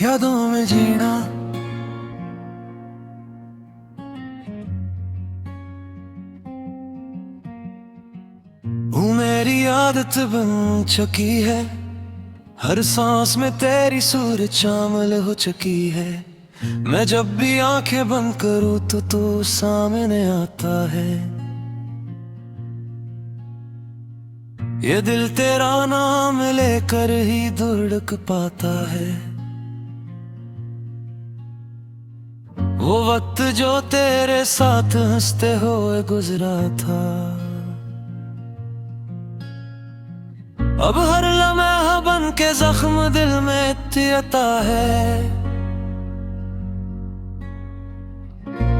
यादों में जीना। मेरी आदत बन चुकी है, हर सांस में तेरी सूरत शामिल हो चुकी है। मैं जब भी आंखें बंद करूं तो तू सामने आता है। ये दिल तेरा नाम लेकर ही धुड़क पाता है। वो वक्त जो तेरे साथ हंसते हुए गुजरा था, अब हर लम्हा बन के जख्म दिल में तियता है।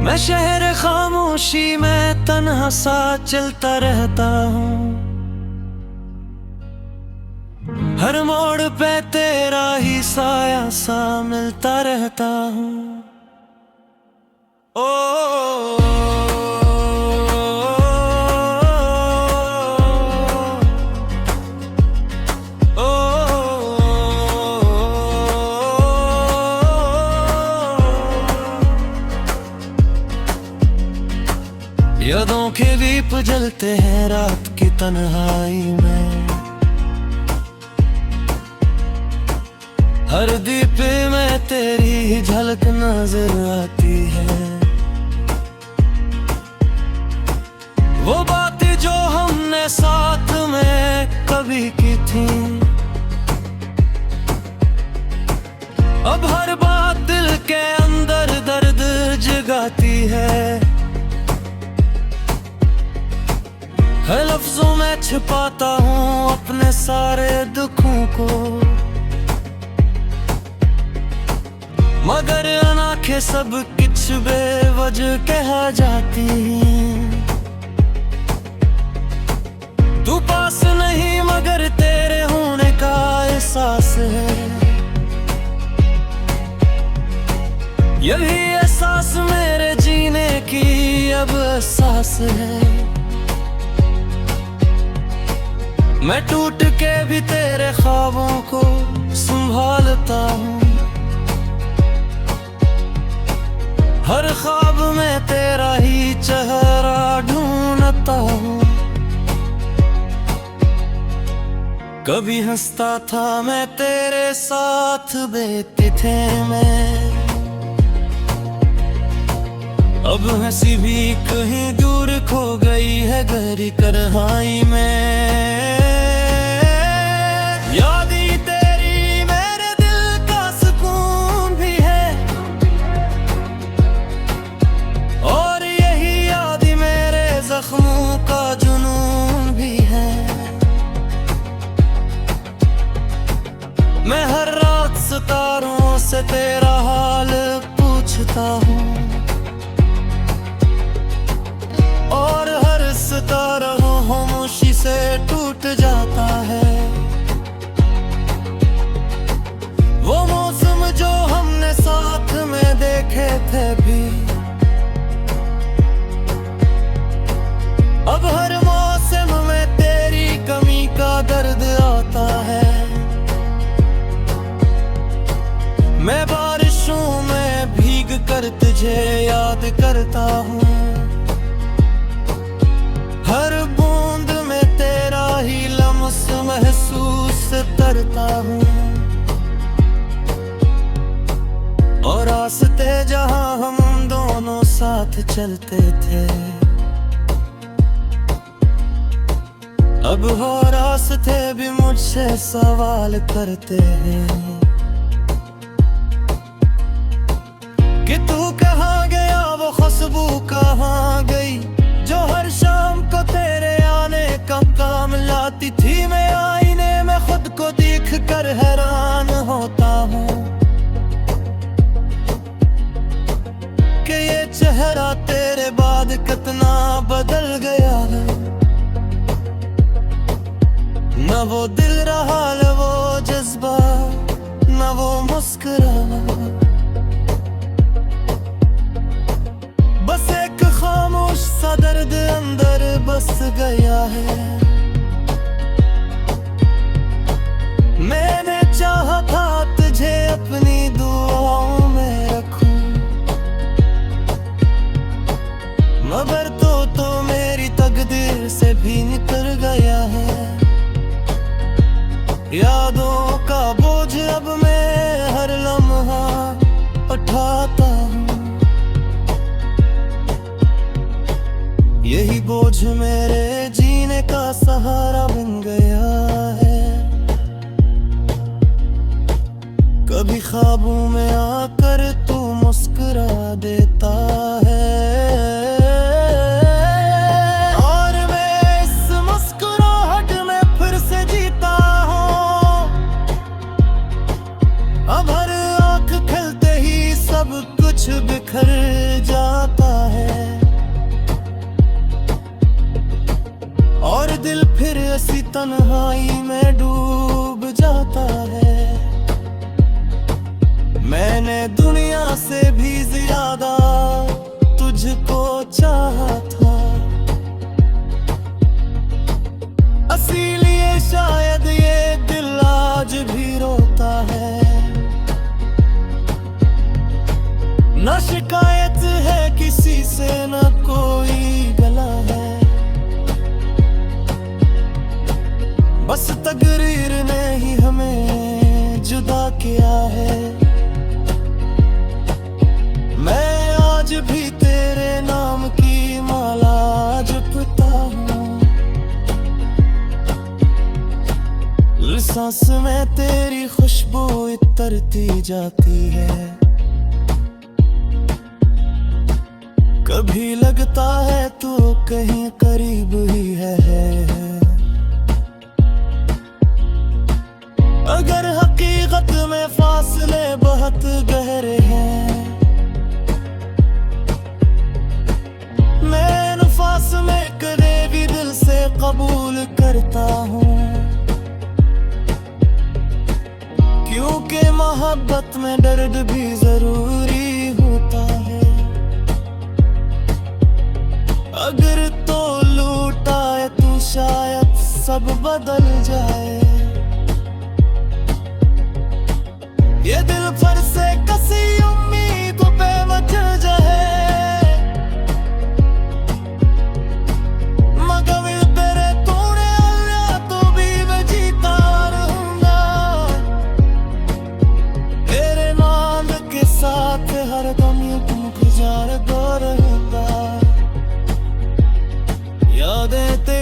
मैं शहर खामोशी में तन्हा सा चलता रहता हूँ, हर मोड़ पे तेरा ही साया सा मिलता रहता हूँ। ओ यादों के दीप जलते हैं रात की तन्हाई में, हर दीप में तेरी झलक नजर आती है। वो बातें जो हमने साथ में कभी की थी, अब हर बात दिल के अंदर दर्द जगाती है। हर लफ्जों में छिपाता हूँ अपने सारे दुखों को, मगर आंखें सब कुछ बेवजह कह जाती। तू पास नहीं मगर तेरे होने का एहसास है। यही एहसास मेरे जीने की अब एहसास है। मैं टूट के भी तेरे ख्वाबों को संभालता हूँ, हर ख्वाब में तेरा ही चेहरा ढूंढता हूँ। कभी हंसता था मैं तेरे साथ बेते थे मैं, अब हंसी भी कहीं दूर खो गई है गहरी तन्हाई में। यादें तेरी मेरे दिल का सुकून भी है, और यही याद मेरे जख्मों का जुनून भी है। मैं हर रात सितारों से तेरा हाल पूछता हूँ, और हर सितारा खामोशी से टूट जाता है। वो मौसम जो हमने साथ में देखे थे भी, अब हर मौसम में तेरी कमी का दर्द आता है। मैं बारिशों में भीग कर तुझे याद करता हूँ, हर बूंद में तेरा ही लम्स महसूस करता हूँ। और रास्ते जहाँ हम दोनों साथ चलते थे, अब हो रास्ते भी मुझसे सवाल करते हैं कि तू कहाँ गया, वो खुशबू कहाँ गई जो हर शाम को तेरे आने का काम लाती थी। मैं आईने में खुद को देख कर हैरान होता हूँ कि ये चेहरा तेरे बाद कितना बदल गया है। न वो दिल रहा, न वो जज्बा, न वो मुस्कुराहट, बस एक खामोश सा दर्द अंदर बस गया है। मैंने चाहा था तुझे अपनी दूर भी निकल गया है। यादों का बोझ अब मैं हर लम्हा उठाता हूँ। यही बोझ मेरे जीने का सहारा बन गया है। कभी ख्वाबों में आकर तू मुस्कुरा देता है और मैं इस मुस्कुराहट में फिर से जीता हूँ। अब हर आँख खुलते ही सब कुछ बिखर जाता है और दिल फिर ऐसी तन्हाई में डूब जाता है। मैंने दुनिया से भी ज्यादा तुझको चाहा था, इसीलिए शायद ये दिल आज भी रोता है। न शिकायत है किसी से, न कोई गला है, बस तकदीर ने ही हमें जुदा किया है। मैं आज भी तेरे नाम की माला जपता हूँ। सांस में तेरी खुशबू इतरती जाती है। कभी लगता है तू कहीं करीब ही है। अगर हकीकत में फासले बहुत गहरे हैं, मैं नफास में कदे भी दिल से कबूल करता हूँ, क्योंकि मोहब्बत में दर्द भी जरूरी होता है। अगर तो लूटा है तू शायद सब बदल जाए। ये दिल पर से कसी उम्मीद पे मच जाए, मगर तेरे तूने आया तो भी मैं जीता रहूंगा। तेरे नाम के साथ हर दम तुम गुजारता रहूंगा। यादें ते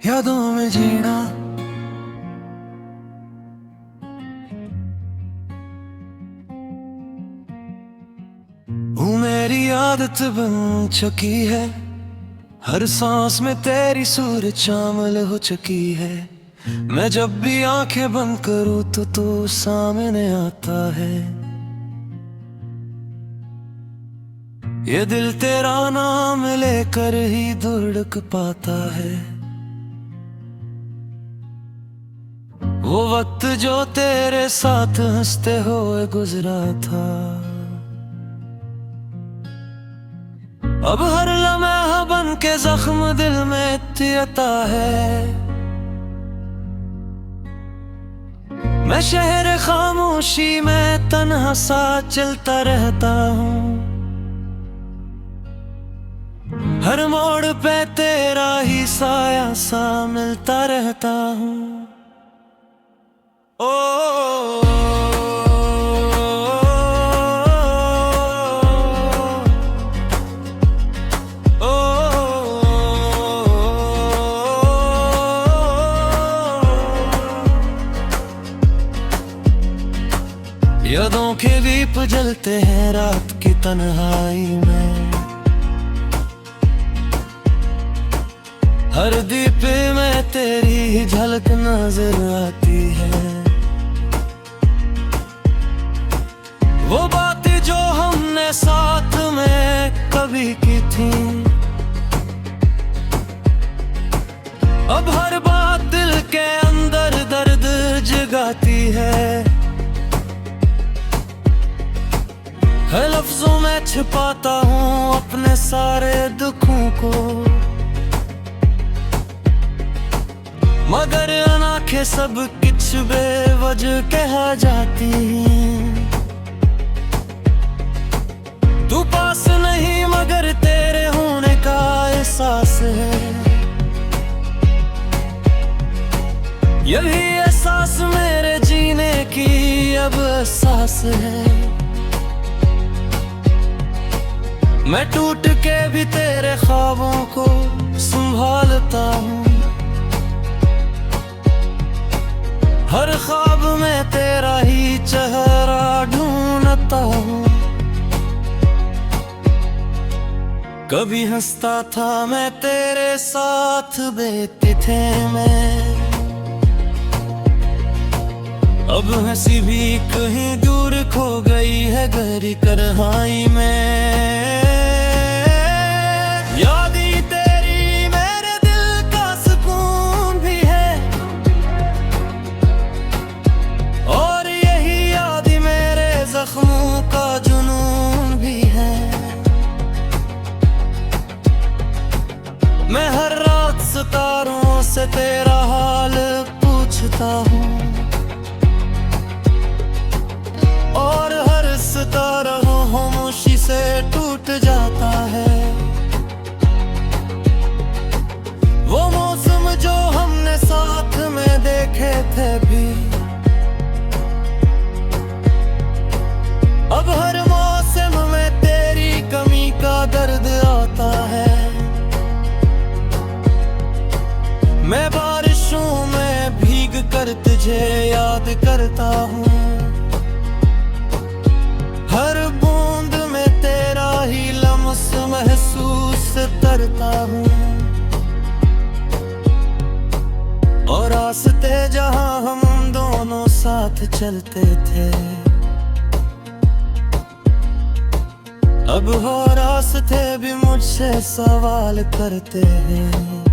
यादों में जीना, वो मेरी आदत बन चुकी है। हर सांस में तेरी सूरत शामिल हो चुकी है। मैं जब भी आंखें बंद करूँ तो तू सामने आता है। ये दिल तेरा नाम लेकर ही धुड़क पाता है। वो वक्त जो तेरे साथ हंसते हुए गुजरा था, अब हर लम्हा बन के जख्म दिल में तियता है। मैं शहर खामोशी में तन्हा सा चलता रहता हूँ। हर मोड़ पे तेरा ही साया सा मिलता रहता हूँ। ओ यादों के दीप जलते हैं रात की तन्हाई में। हर दीप में तेरी ही झलक नजर आती है। वो बातें जो हमने साथ में कभी की थी, अब हर बात दिल के अंदर दर्द जगाती है। लफ्जों में छिपाता हूँ अपने सारे दुखों को, मगर आंखें सब कुछ बेवजह कह जाती हैं। यही एहसास मेरे जीने की अब एहसास है। मैं टूट के भी तेरे ख्वाबों को संभालता हूँ। हर ख्वाब में तेरा ही चेहरा ढूंढता हूँ। कभी हंसता था मैं तेरे साथ बेते थे मैं, अब हंसी भी कहीं दूर खो गई है गहरी तन्हाई में। यादें तेरी मेरे दिल का सुकून भी है, और यही याद मेरे जख्मों का जुनून भी है। मैं हर रात सितारों से तेरा हाल पूछता हूँ, और हर सितारा खामोशी से टूट जाता है। वो मौसम जो हमने साथ में देखे थे भी, अब हर मौसम में तेरी कमी का दर्द आता है। मैं बारिशों में भीग कर तुझे याद करता हूँ, हर बूंद में तेरा ही लम्स महसूस करता हूँ। और रास्ते जहाँ हम दोनों साथ चलते थे, अब हो रास्ते भी मुझसे सवाल करते हैं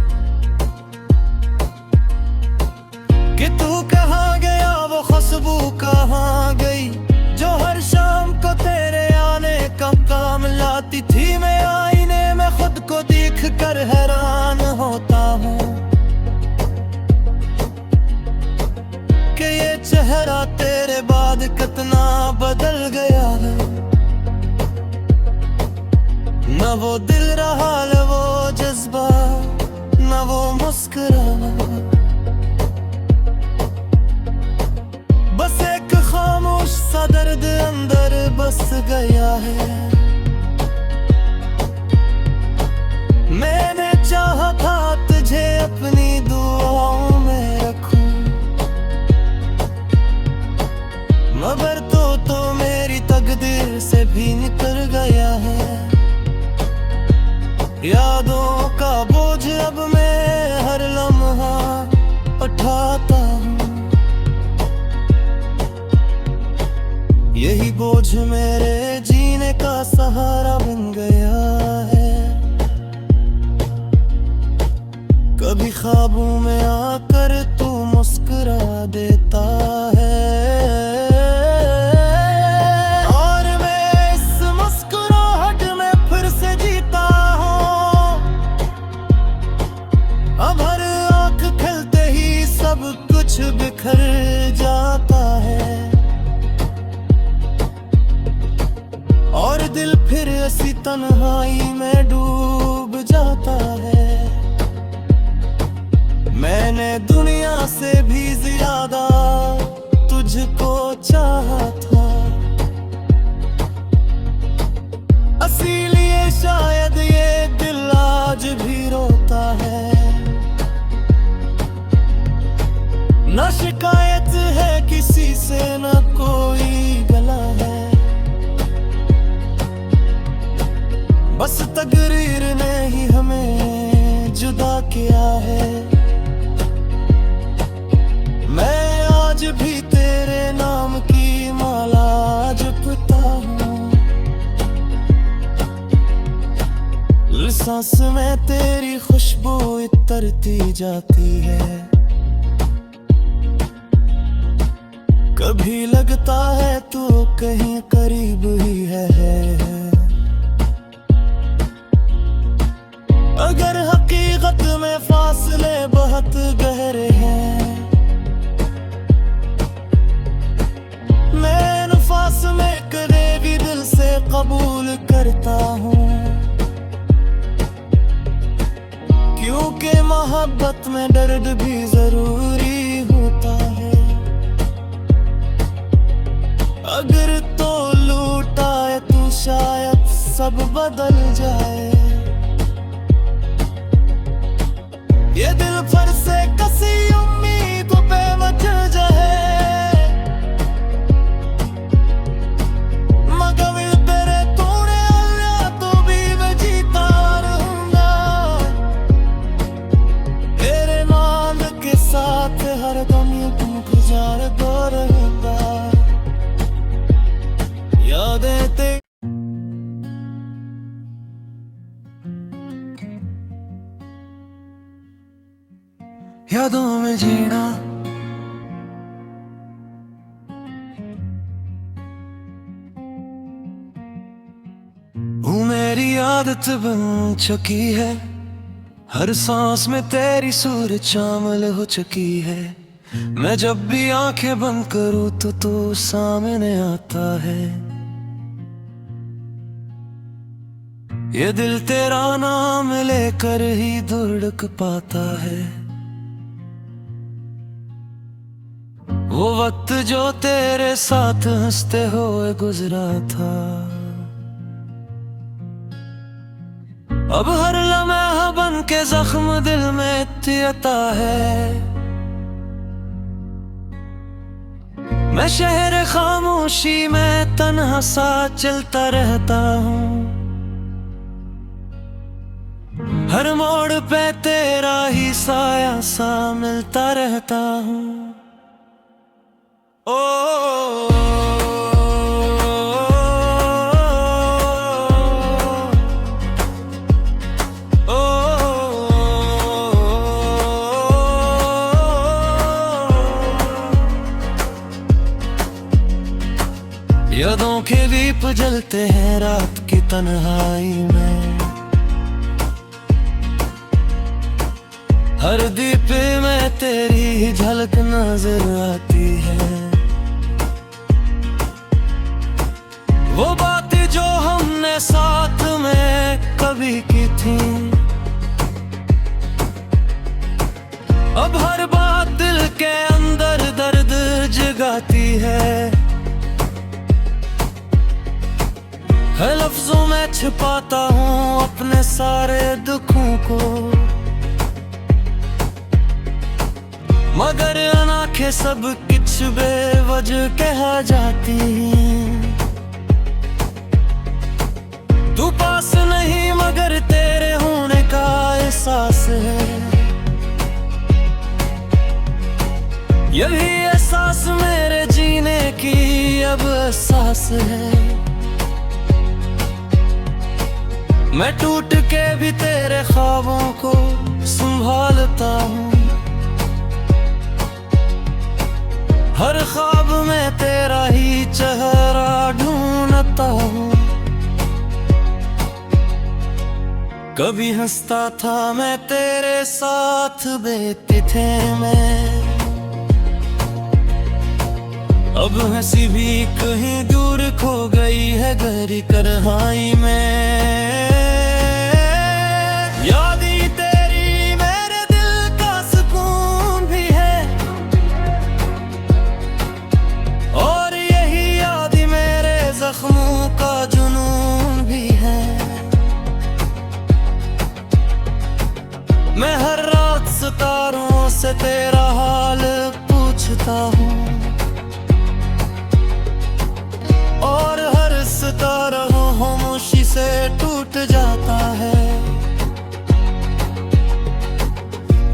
कि तू कहाँ गया, वो खुशबू कहाँ गई जो हर शाम को तेरे आने का काम लाती थी। मैं आईने में खुद को देख कर हैरान होता हूँ कि ये चेहरा तेरे बाद कितना बदल गया है। न वो दिल रहा, न वो जज्बा, न वो मुस्कुराहट, बस एक खामोश सा दर्द अंदर बस गया है। मैंने चाहा था तुझे अपनी दुआओं में रखूं, मगर तो मेरी तकदीर से भी निकल गया है। यादों का बोझ अब मैं हर लम्हा उठाता हूँ, यही बोझ मेरे जीने का सहारा बन गया है। कभी ख्वाबों में आकर तू मुस्कुरा देता है, और मैं इस मुस्कुराहट में फिर से जीता हूँ। अब हर आँख खिलते ही सब कुछ बिखर जाता है, और दिल फिर ऐसी तन्हाई में डूब जाता है। मैंने दुनिया से भी ज्यादा तुझको चाहा था, इसीलिए शायद ये दिल आज भी रोता है। ना शिकायत है किसी से, ना कोई गला है, बस तकदीर ने ही हमें जुदा किया है। मैं आज भी तेरे नाम की माला जपता हूँ, सांस में तेरी खुशबू इतरती जाती है। कभी लगता है तू कहीं करीब ही है, अगर हकीकत में फासले बहुत गहरे हैं। मैं नफास में कदे भी दिल से कबूल करता हूँ, क्योंकि मोहब्बत में दर्द भी जरूरी होता सब बदल जाए। ये दिल पर से कसी उम्मीद पे मच जाए, मगर तेरे तूने आया तो भी मैं जीता रहूंगा। तेरे नाम के साथ हर दम तुम गुजारता रहूंगा। यादें ते यादों में जीना, वो मेरी आदत बन चुकी है। हर सांस में तेरी सूरत शामिल हो चुकी है। मैं जब भी आंखें बंद करूं तो तू सामने आता है। ये दिल तेरा नाम लेकर ही धुड़क पाता है। वो वक्त जो तेरे साथ हंसते हुए गुजरा था, अब हर लम्हा बन के जख्म दिल में तियता है। मैं शहर खामोशी में तन्हा सा चलता रहता हूँ। हर मोड़ पे तेरा ही साया सा मिलता रहता हूँ। ओ यादों के दीप जलते हैं रात की तन्हाई में। हर दीप में तेरी ही झलक नजर आती है। वो बातें जो हमने साथ में कभी की थी, अब हर बात दिल के अंदर दर्द जगाती है। हर लफ्जों में छिपाता हूँ अपने सारे दुखों को, मगर आंखें सब कुछ बेवजह कह जाती हैं। तू पास नहीं मगर तेरे होने का एहसास है। यही एहसास मेरे जीने की अब एहसास है। मैं टूट के भी तेरे ख्वाबों को संभालता हूँ। हर ख्वाब में तेरा ही चेहरा ढूंढता हूँ। कभी हंसता था मैं तेरे साथ बेते थे मैं, अब हंसी भी कहीं दूर खो गई है गहरी तन्हाई में। यादें तेरी मेरे दिल का सुकून भी है, और यही याद मेरे जख्मों का जुनून भी है। मैं हर रात सितारों से तेरा हाल पूछता हूँ, और हर सितारा खामोशी से टूट जाता है।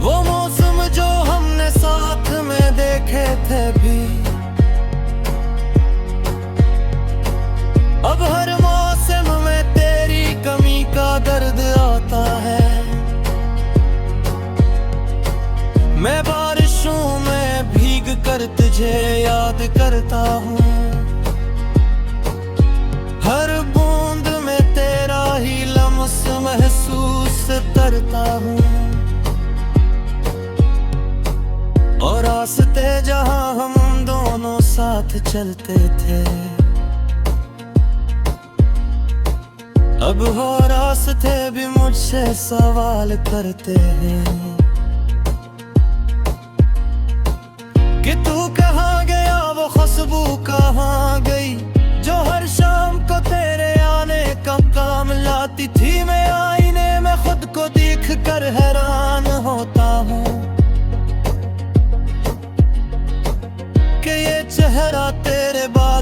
वो मौसम जो हमने साथ में देखे थे भी, अब हर मौसम में तेरी कमी का दर्द आता है। मैं बारिशों में भीग कर तुझे याद करता हूँ। हर बूंद में तेरा ही लम्स महसूस करता हूँ। और रास्ते जहाँ हम दोनों साथ चलते थे, अब हो रास्ते भी मुझसे सवाल करते हैं कि तू कहाँ गया, वो खुशबू कहाँ गई, जो हर शाम को तेरे आने का काम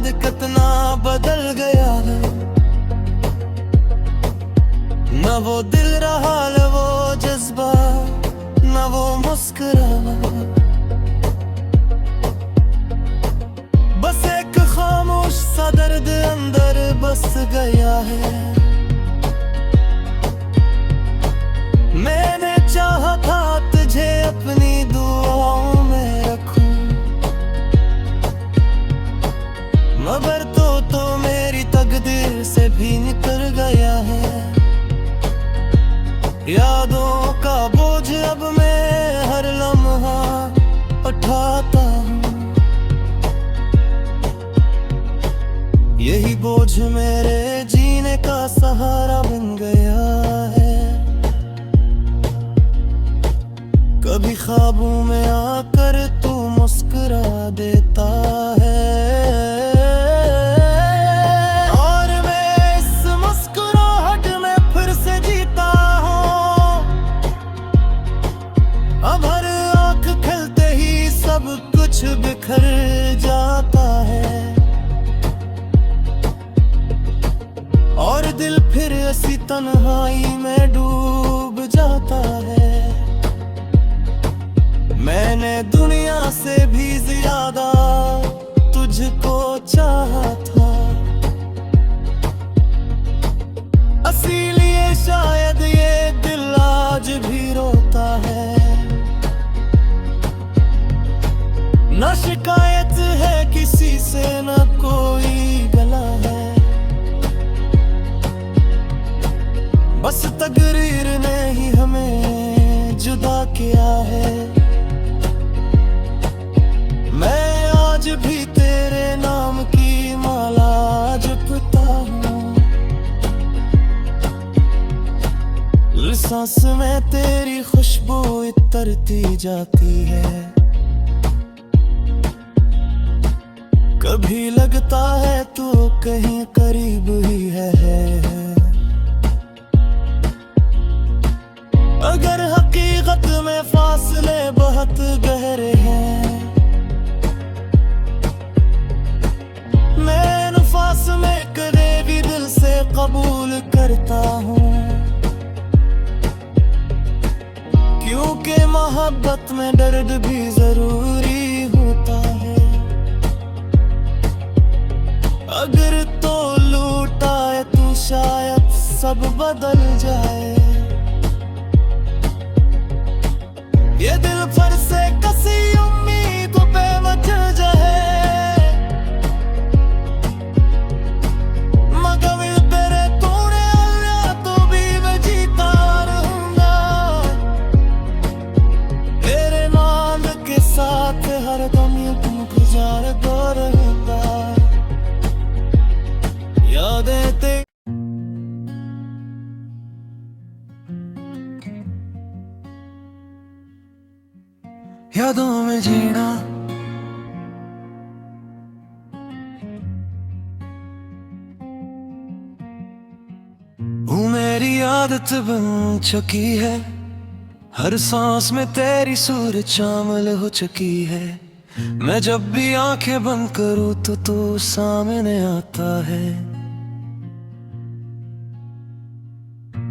बाद कितना बदल गया है, न वो दिल रहा है वो जज्बा, न वो मुस्कुराहट। बस एक खामोश सा दर्द अंदर बस गया है। मैंने चाहा था तुझे अपनी दुआओं में रखूं, मगर तो मेरी तकदीर से भी निकल गया है। यादों का बोझ अब मैं हर लम्हा उठाता हूँ, यही बोझ मेरे जीने का सहारा बन गया है। कभी ख्वाबों में आकर तू मुस्कुरा देता है, कुछ बिखर जाता है और दिल फिर ऐसी तन्हाई में डूब जाता है। मैंने दुनिया से भी ज्यादा तुझको चाहा था, इसीलिए शायद ये दिल आज भी रोता है। ना शिकायत है किसी से, ना कोई गला है, बस तकदीर ने ही हमें जुदा किया है। मैं आज भी तेरे नाम की माला जपता हूँ, सांस में तेरी खुशबू इतरती जाती है। कभी लगता है तू कहीं करीब ही है, अगर हकीकत में फासले बहुत गहरे हैं। मैं नफास में कदे भी दिल से कबूल करता हूँ, क्योंकि मोहब्बत में दर्द भी जरूरी होता है। अगर तो लूटा है तू शायद सब बदल जाए, ये दिल पर से कसी उम्मीद पे मच जाए, मगर तेरे तूने आया तो भी मैं जीता रहूंगा, तेरे नाम के साथ हर दम यूं गुजारता रहूंगा। यादों में जीना वो मेरी आदत बन चुकी है, हर सांस में तेरी सूरत शामिल हो चुकी है। मैं जब भी आंखें बंद करूं तो तू सामने आता है,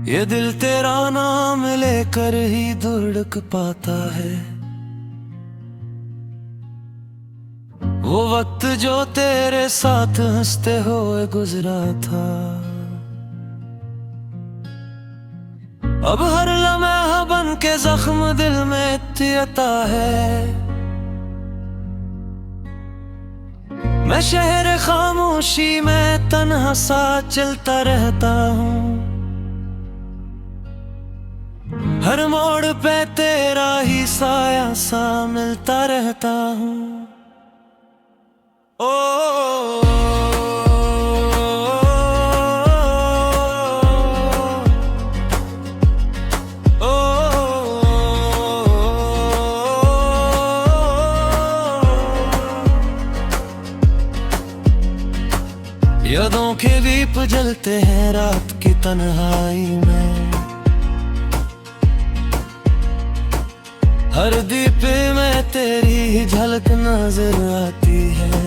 ये दिल तेरा नाम लेकर ही धुड़क पाता है। वो वक्त जो तेरे साथ हंसते हुए गुजरा था, अब हर लम्हा बन के जख्म दिल में इत्ता है। मैं शहर खामोशी में तन्हा सा चलता रहता हूँ, हर मोड़ पे तेरा ही साया सा मिलता रहता हूँ। ओ यादों के दीप जलते हैं रात की तन्हाई में, हर दीप में तेरी झलक नजर आती है।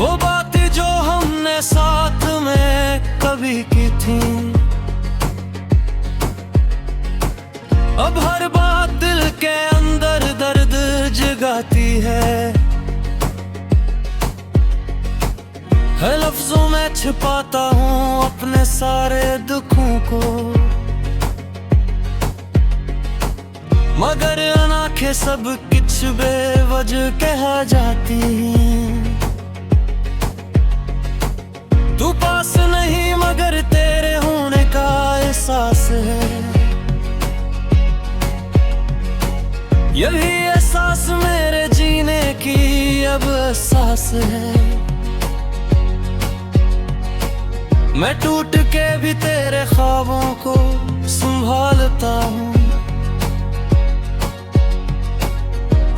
वो बातें जो हमने साथ में कभी की थी, अब हर बात दिल के अंदर दर्द जगाती है लफ्जों में छिपाता हूँ अपने सारे दुखों को, मगर आंखें सब कुछ बेवजह कह जाती। तू पास नहीं मगर तेरे होने का एहसास है, यही एहसास मेरे जीने की अब एहसास है। मैं टूट के भी तेरे ख्वाबों को संभालता हूँ,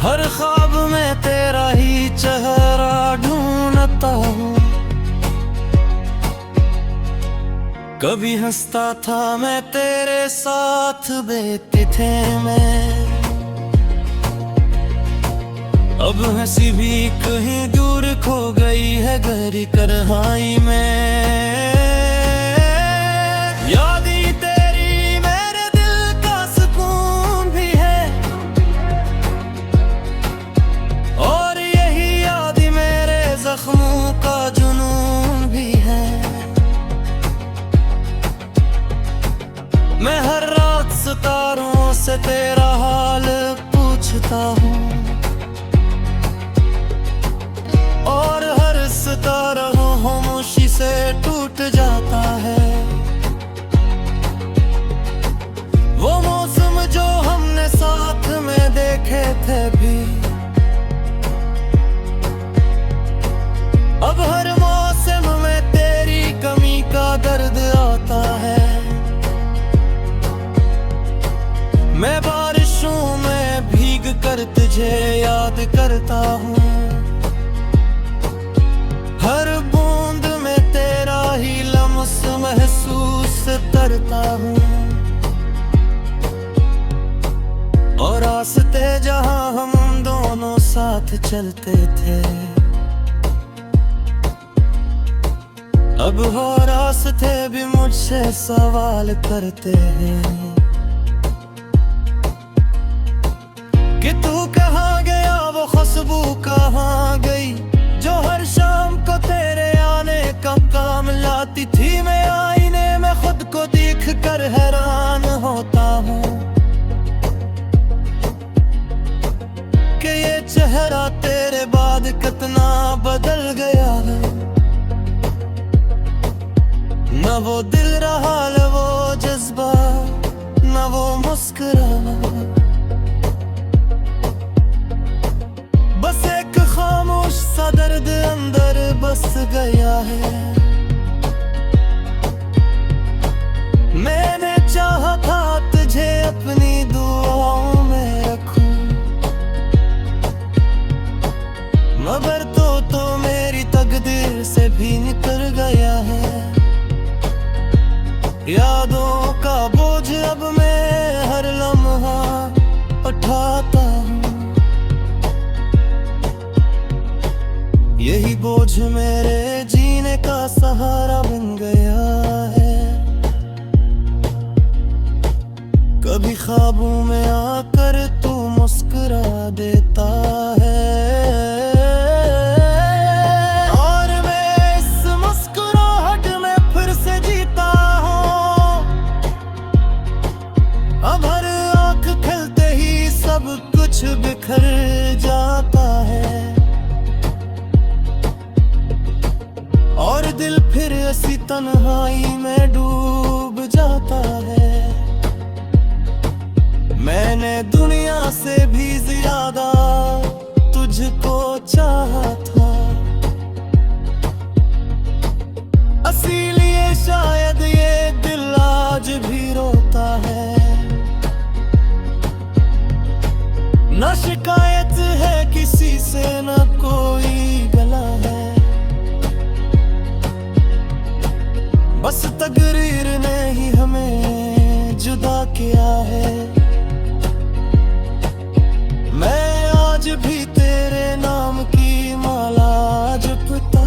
हर ख्वाब में तेरा ही चेहरा ढूंढता हूँ। कभी हंसता था मैं तेरे साथ बेते थे मैं, अब हंसी भी कहीं दूर खो गई है गहरी तन्हाई में। यादें तेरी मेरे दिल का सुकून भी है, और यही याद मेरे जख्मों का जुनून भी है। मैं हर रात सितारों से तेरा हाल पूछता हूँ, और हर सितारा खामोशी से टूट जाता है। वो मौसम जो हमने साथ में देखे थे भी, अब हर मौसम में तेरी कमी का दर्द आता है। मैं बारिशों में भीग कर तुझे याद करता हूँ, हर बूंद में तेरा ही लम्स महसूस करता हूँ। और रास्ते जहाँ हम दोनों साथ चलते थे, अब वो रास्ते भी मुझसे सवाल करते हैं कि तू कहाँ गया, वो खुशबू कहाँ गई जो हर शाम को तेरे आने का काम लाती थी। मैं आईने में खुद को देख कर हैरान होता हूँ कि ये चेहरा तेरे बाद कितना बदल गया है। न वो दिल रहा न वो जज्बा न वो मुस्कुराहट, बस एक खामोश सा दर्द अंदर बस गया है। मैंने चाहा था तुझे अपनी दुआओं में रखूं, मगर तो मेरी तकदीर से भी निकल गया है। यादों का बोझ अब मैं हर लम्हा उठाता हूँ, यही बोझ मेरे जीने का सहारा बन गया है। कभी ख्वाबों में आकर तू मुस्कुरा देता है, और मैं इस मुस्कुराहट में फिर से जीता हूँ। अब हर आँख खुलते ही सब कुछ बिखर जाता है, और दिल फिर ऐसी तन्हाई में डूब जाता है। मैंने दुनिया से भी ज्यादा तुझको चाहा था, इसीलिए शायद ये दिल आज भी रोता है। न शिकायत है किसी से न कोई गला है, बस तकदीर ने ही हमें जुदा किया है। मैं आज भी तेरे नाम की माला जपता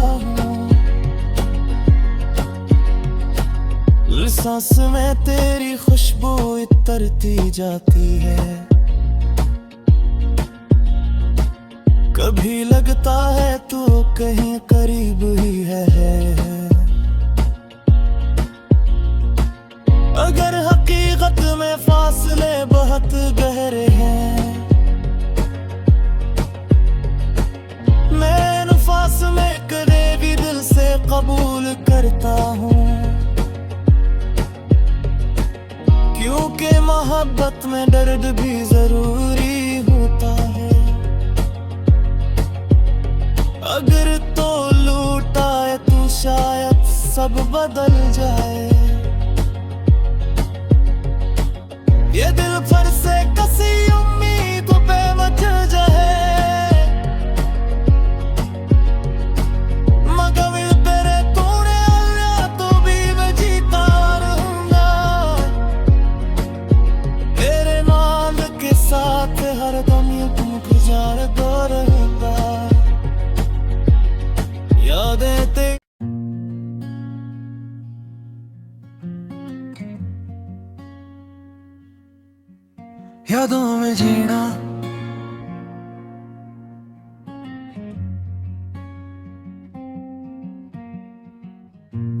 सांस में तेरी खुशबू उतरती जाती है। कभी लगता है तू कहीं करीब ही है। अगर हकीकत में फासले बहुत गहरे हैं, मैं नफास में कदे भी दिल से कबूल करता हूँ, क्योंकि मोहब्बत में दर्द भी जरूरी होता है। अगर तो लूटा है तू शायद सब बदल जाए। ये दिल पर से कसी उम्मीद पे मच जाए, मगर तेरे तूने आया तो भी मैं जीता रहूंगा। तेरे नाम के साथ हर दम यूं गुजारता रहूंगा। यादें ते यादों में जीना,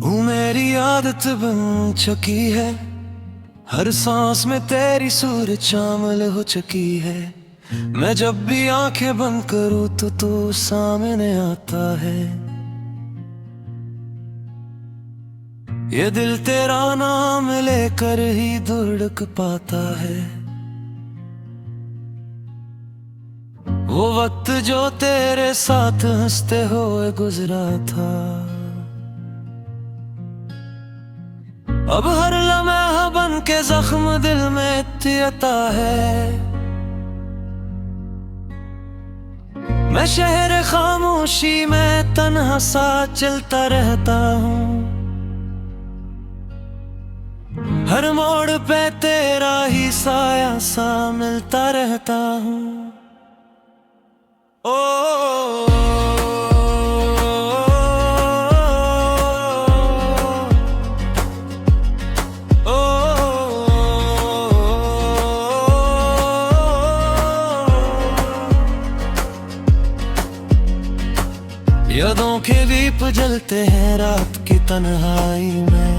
वो मेरी आदत बन चुकी है। हर सांस में तेरी सूरत शामिल हो चुकी है। मैं जब भी आंखें बंद करूं तो तू सामने आता है। ये दिल तेरा नाम लेकर ही धुड़क पाता है। वो वक्त जो तेरे साथ हंसते हुए गुजरा था, अब हर लम्हा बन के जख्म दिल में तियता है। मैं शहर खामोशी में तन्हा सा चलता रहता हूँ। हर मोड़ पे तेरा ही साया सा मिलता रहता हूँ। ओ यादों के दीप जलते हैं रात की तन्हाई में।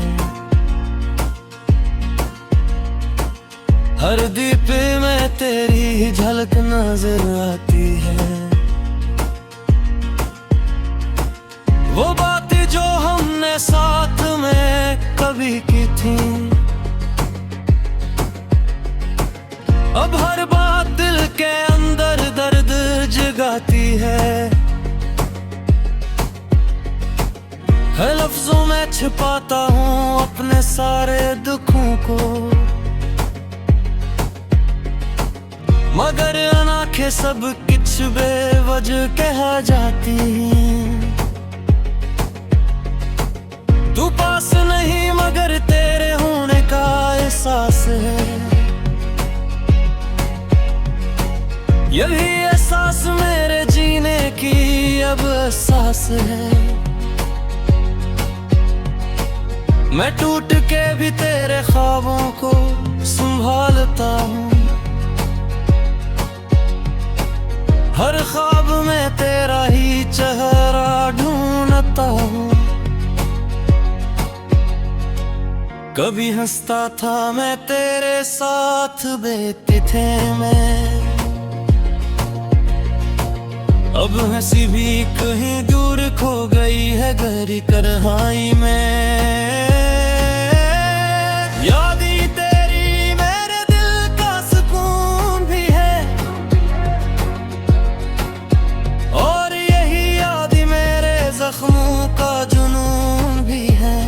हर दीप में तेरी झलक नजर आती है। वो बातें जो हमने साथ में कभी की थी, अब हर बात दिल के अंदर दर्द जगाती है। लफ्जों में छिपाता हूँ अपने सारे दुखों को, मगर आंखें सब कुछ बेवजह कह जाती। तू पास नहीं मगर तेरे होने का एहसास है। यही एहसास मेरे जीने की अब एहसास है। मैं टूट के भी तेरे ख्वाबों को संभालता हूँ। हर ख्वाब में तेरा ही चेहरा ढूंढता हूँ। कभी हंसता था मैं तेरे साथ बेते थे मैं, अब हंसी भी कहीं दूर खो गई है गहरी तन्हाई में। यादें तेरी मेरे दिल का सुकून भी है, और यही याद मेरे जख्मों का जुनून भी है।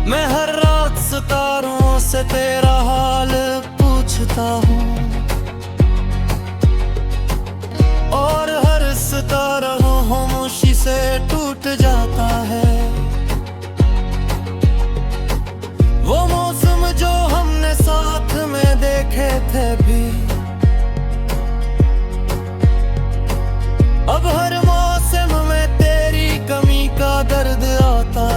मैं हर रात सितारों से तेरा हाल पूछता हूँ, और हर सितारा खामोशी से टूट जाता है। वो मौसम जो हमने साथ में देखे थे भी, अब हर मौसम में तेरी कमी का दर्द आता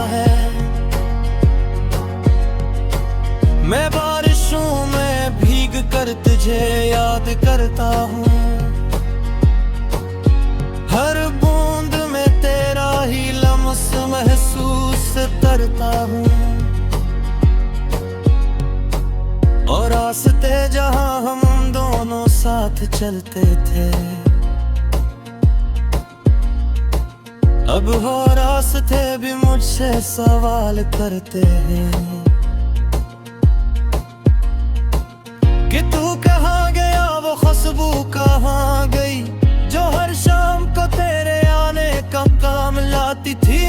करता हूँ। और रास्ते जहाँ हम दोनों साथ चलते थे, अब हो रास्ते भी मुझसे सवाल करते हैं कि तू कहाँ गया, वो खुशबू कहाँ गई, जो हर शाम को तेरे आने का काम लाती थी